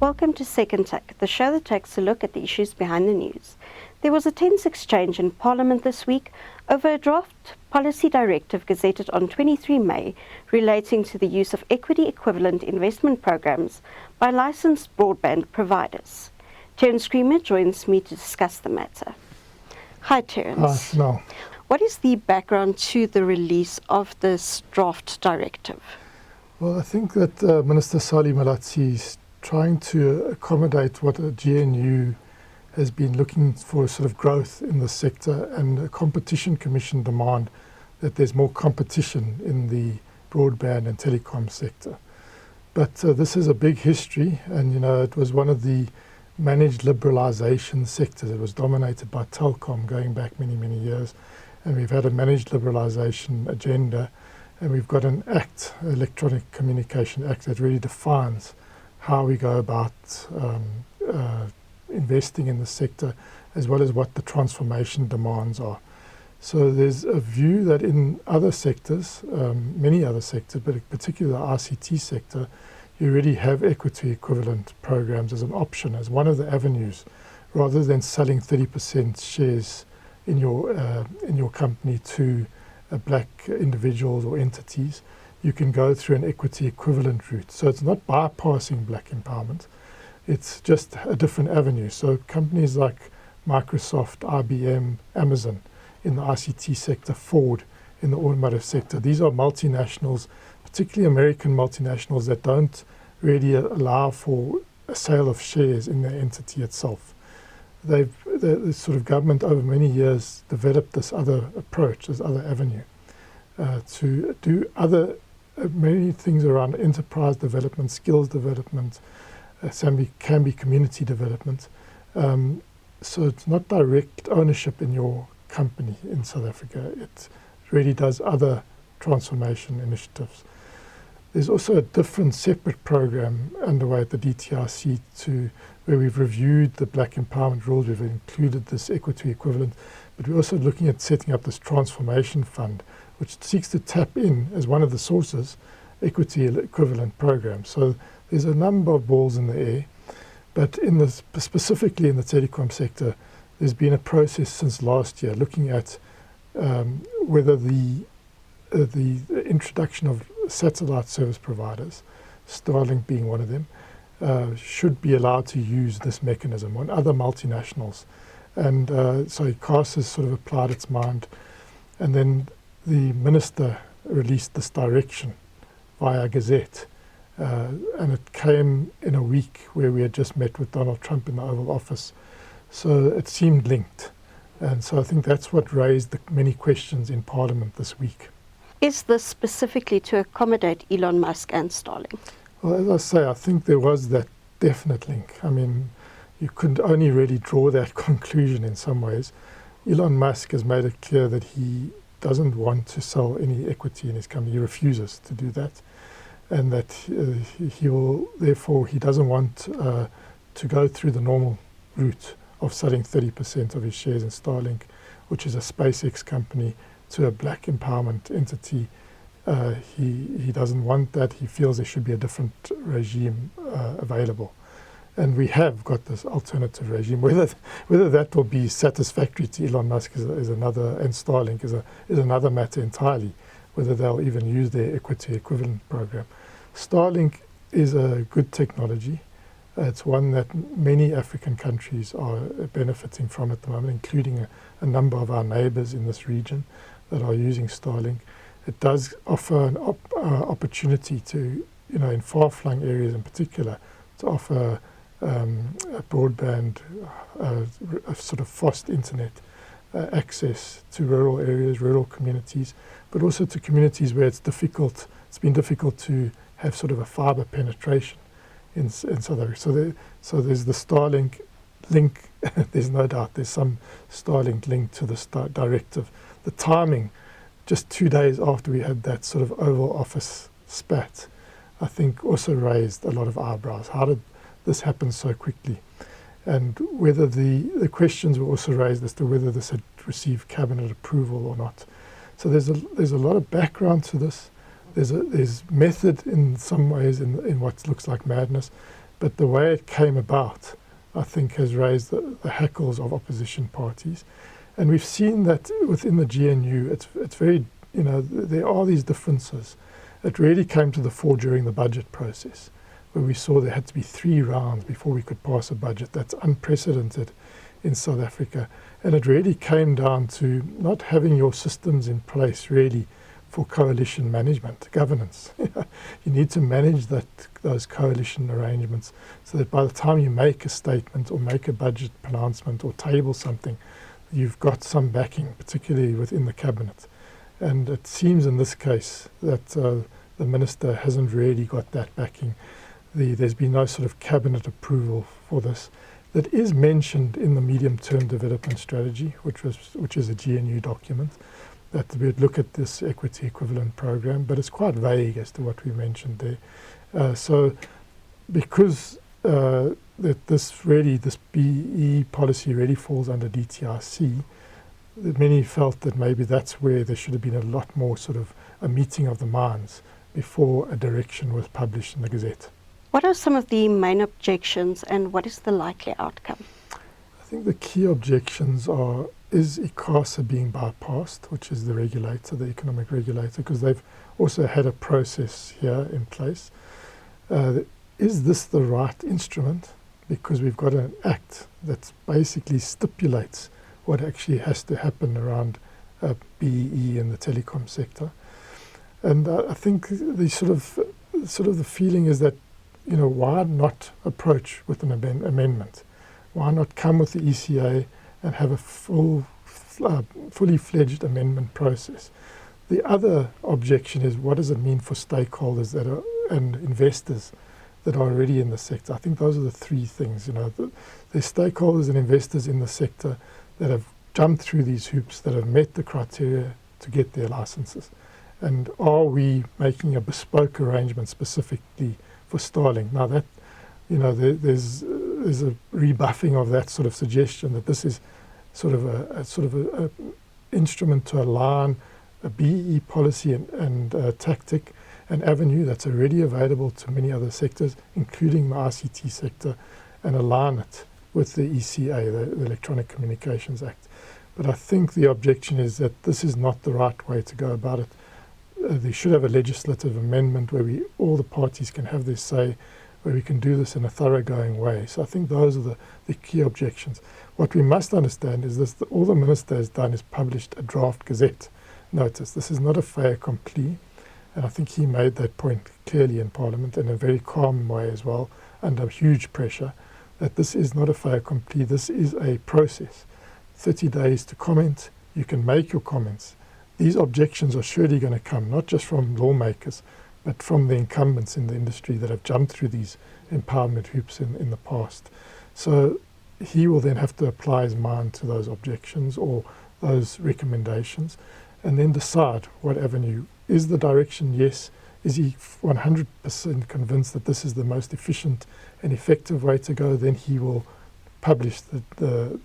Welcome to Second Take, the show that takes a look at the issues behind the news. There was a tense exchange in Parliament this week over a draft policy directive gazetted on 23 May relating to the use of equity-equivalent investment programs by licensed broadband providers. Terence Creamer joins me to discuss the matter. Hi, Terence. No. What is the background to the release of this draft directive? Well, I think that Minister Malatsi is trying to accommodate what a GNU has been looking for, sort of growth in the sector, and a competition commission demand that there's more competition in the broadband and telecom sector. But this is a big history, and it was one of the managed liberalisation sectors. It was dominated by Telkom going back many, many years, and we've had a managed liberalisation agenda, and we've got an act, Electronic Communication Act, that really defines how we go about investing in the sector, as well as what the transformation demands are. So there's a view that in other sectors, many other sectors, but particularly the ICT sector, you already have equity equivalent programs as an option, as one of the avenues, rather than selling 30% shares in your company to black individuals or entities. You can go through an equity equivalent route. So it's not bypassing black empowerment, it's just a different avenue. So companies like Microsoft, IBM, Amazon in the ICT sector, Ford in the automotive sector, these are multinationals, particularly American multinationals, that don't really allow for a sale of shares in their entity itself. The sort of government over many years developed this other approach, this other avenue, to do many things around enterprise development, skills development, can be community development. So it's not direct ownership in your company in South Africa. It really does other transformation initiatives. There's also a different separate program underway at the DTRC where we've reviewed the black empowerment rules. We've included this equity equivalent, but we're also looking at setting up this transformation fund, which seeks to tap in, as one of the sources, equity equivalent programs. So there's a number of balls in the air, but specifically in the telecom sector, there's been a process since last year looking at whether the introduction of satellite service providers, Starlink being one of them, should be allowed to use this mechanism on other multinationals. And so CAS has sort of applied its mind, and then the minister released this direction via Gazette, and it came in a week where we had just met with Donald Trump in the Oval Office. So it seemed linked, and so I think that's what raised the many questions in Parliament this week. Is this specifically to accommodate Elon Musk and Starlink? Well, as I say, I think there was that definite link. I mean, you could only really draw that conclusion in some ways. Elon Musk has made it clear that he doesn't want to sell any equity in his company. He refuses to do that, and that he doesn't want to go through the normal route of selling 30% of his shares in Starlink, which is a SpaceX company, to a black empowerment entity. He doesn't want that. He feels there should be a different regime available. And we have got this alternative regime. Whether that will be satisfactory to Elon Musk is another, and Starlink is another matter entirely, whether they'll even use their equity equivalent program. Starlink is a good technology. It's one that many African countries are benefiting from at the moment, including a number of our neighbours in this region that are using Starlink. It does offer an opportunity to, in far-flung areas in particular, to offer a broadband, a sort of fast internet access to rural areas, rural communities, but also to communities where it's been difficult to have sort of a fibre penetration in South Africa. So there's the Starlink link. There's no doubt there's some Starlink link to this directive. The timing, just 2 days after we had that sort of Oval Office spat, I think also raised a lot of eyebrows. How did this happen so quickly? And whether the questions were also raised as to whether this had received cabinet approval or not. So there's a lot of background to this. There's method in some ways in what looks like madness, But the way it came about, I think, has raised the hackles of opposition parties. And we've seen that within the GNU, it's very, there are these differences. It really came to the fore during the budget process, where we saw there had to be 3 rounds before we could pass a budget. That's unprecedented in South Africa. And it really came down to not having your systems in place really for coalition management, governance. You need to manage those coalition arrangements so that by the time you make a statement or make a budget pronouncement or table something, you've got some backing, particularly within the cabinet. And it seems in this case that the minister hasn't really got that backing. There's been no sort of cabinet approval for this. That is mentioned in the medium-term development strategy, which is a GNU document, that we'd look at this equity equivalent program, but it's quite vague as to what we mentioned there. So because this BE policy really falls under DTRC, that many felt that maybe that's where there should have been a lot more sort of a meeting of the minds before a direction was published in the Gazette. What are some of the main objections and what is the likely outcome? I think the key objections is ICASA being bypassed, which is the regulator, the economic regulator, because they've also had a process here in place. Is this the right instrument? Because we've got an act that basically stipulates what actually has to happen around BEE in the telecom sector. And I think the sort of the feeling is that, why not approach with an amendment? Why not come with the ECA and have a fully fledged amendment process? The other objection is, what does it mean for stakeholders and investors that are already in the sector? I think those are the 3 things. There's stakeholders and investors in the sector that have jumped through these hoops, that have met the criteria to get their licenses. And are we making a bespoke arrangement specifically for Starlink? Now that, there's a rebuffing of that sort of suggestion that this is sort of a instrument to align a BE policy and tactic and avenue that's already available to many other sectors, including the ICT sector, and align it with the ECA, the Electronic Communications Act. But I think the objection is that this is not the right way to go about it. They should have a legislative amendment where all the parties can have their say, where we can do this in a thoroughgoing way. So I think those are the key objections. What we must understand is this: that all the minister has done is published a draft Gazette notice. This is not a fait accompli, and I think he made that point clearly in Parliament in a very calm way as well, under huge pressure, that this is not a fait accompli. This is a process. 30 days to comment. You can make your comments. These objections are surely going to come, not just from lawmakers, but from the incumbents in the industry that have jumped through these empowerment hoops in the past. So he will then have to apply his mind to those objections or those recommendations and then decide what avenue. Is the direction yes? Is he 100% convinced that this is the most efficient and effective way to go? Then he will publish the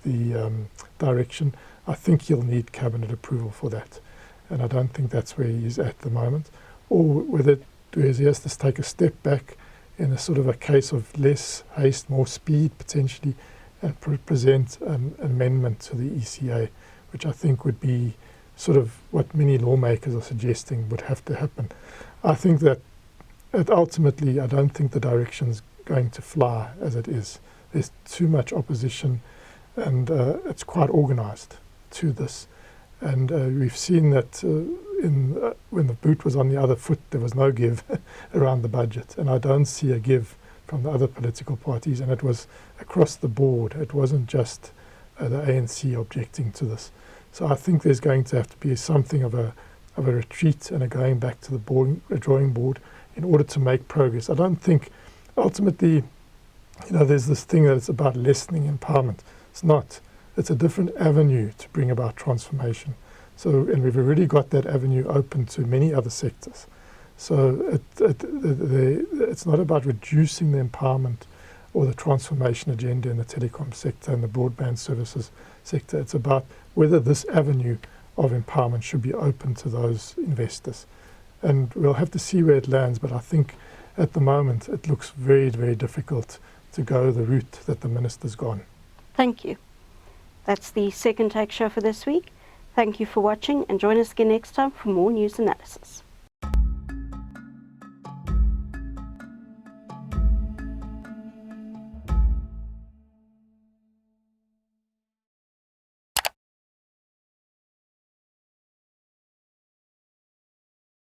direction. I think he'll need cabinet approval for that. And I don't think that's where he is at the moment. Or whether he has to take a step back in a sort of a case of less haste, more speed potentially, and present an amendment to the ECA, which I think would be sort of what many lawmakers are suggesting would have to happen. I think that ultimately I don't think the direction's going to fly as it is. There's too much opposition and it's quite organised to this. And we've seen that when the boot was on the other foot, there was no give around the budget. And I don't see a give from the other political parties. And it was across the board. It wasn't just the ANC objecting to this. So I think there's going to have to be something of a retreat and a going back to the drawing board in order to make progress. I don't think ultimately, there's this thing that it's about lessening empowerment. It's not. It's a different avenue to bring about transformation. And we've already got that avenue open to many other sectors. So it's not about reducing the empowerment or the transformation agenda in the telecom sector and the broadband services sector. It's about whether this avenue of empowerment should be open to those investors. And we'll have to see where it lands, but I think at the moment it looks very, very difficult to go the route that the minister's gone. Thank you. That's the Second Take show for this week. Thank you for watching, and join us again next time for more news analysis.